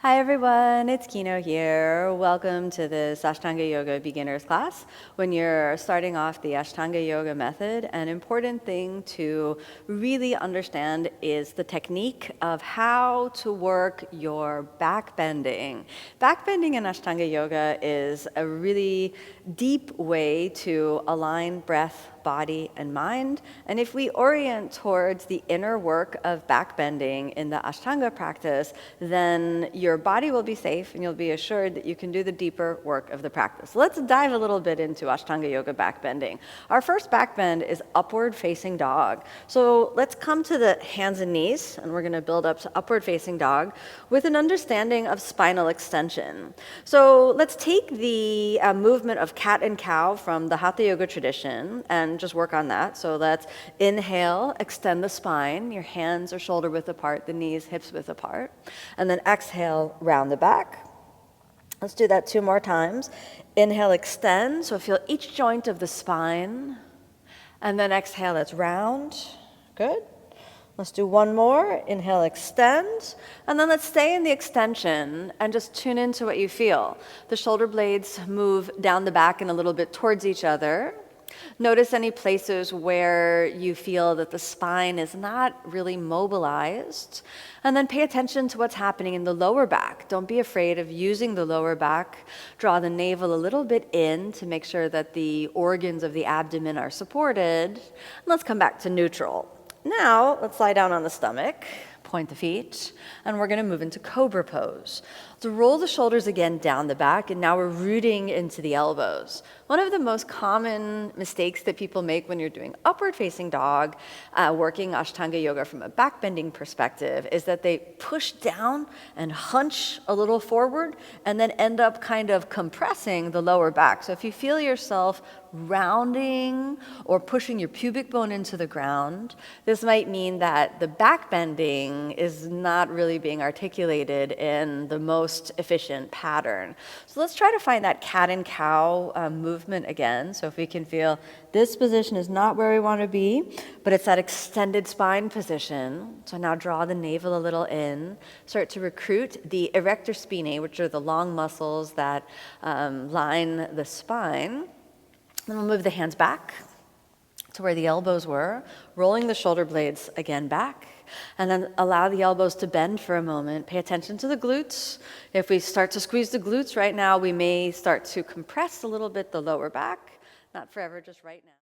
Hi everyone, it's Kino here. Welcome to this Ashtanga Yoga beginners class. When you're starting off the Ashtanga Yoga method, an important thing to really understand is the technique of how to work your back bending. Back bending in Ashtanga Yoga is a really deep way to align breath, body, and mind. And if we orient towards the inner work of back bending in the Ashtanga practice, then your body will be safe and you'll be assured that you can do the deeper work of the practice. Let's dive a little bit into Ashtanga Yoga back bending. Our first back bend is upward facing dog. So let's come to the hands and knees, and we're going to build up to upward facing dog with an understanding of spinal extension. So let's take the movement of cat and cow from the Hatha Yoga tradition and just work on that. So let's inhale, extend the spine, your hands are shoulder width apart, the knees hips width apart, and then exhale, round the back. Let's do that 2 more times. Inhale, extend, so feel each joint of the spine, and then exhale, let's round. Good. Let's do 1 more. Inhale, extend, and then let's stay in the extension and just tune into what you feel. The shoulder blades move down the back and a little bit towards each other. Notice any places where you feel that the spine is not really mobilized, and then pay attention to what's happening in the lower back. Don't be afraid of using the lower back. Draw the navel a little bit in to make sure that the organs of the abdomen are supported. And let's come back to neutral. Now, let's lie down on the stomach, point the feet, and we're going to move into cobra pose. So roll the shoulders again down the back, and now we're rooting into the elbows. One of the most common mistakes that people make when you're doing upward facing dog, working Ashtanga Yoga from a back bending perspective, is that they push down and hunch a little forward and then end up kind of compressing the lower back. So if you feel yourself rounding or pushing your pubic bone into the ground, this might mean that the back bending is not really being articulated in the most efficient pattern. So let's try to find that cat and cow movement again. So if we can feel this position is not where we want to be, but it's that extended spine position. So now draw the navel a little in, start to recruit the erector spinae, which are the long muscles that line the spine. Then we'll move the hands back to where the elbows were, rolling the shoulder blades again back, and then allow the elbows to bend for a moment. Pay attention to the glutes. If we start to squeeze the glutes right now, we may start to compress a little bit the lower back. Not forever, just right now.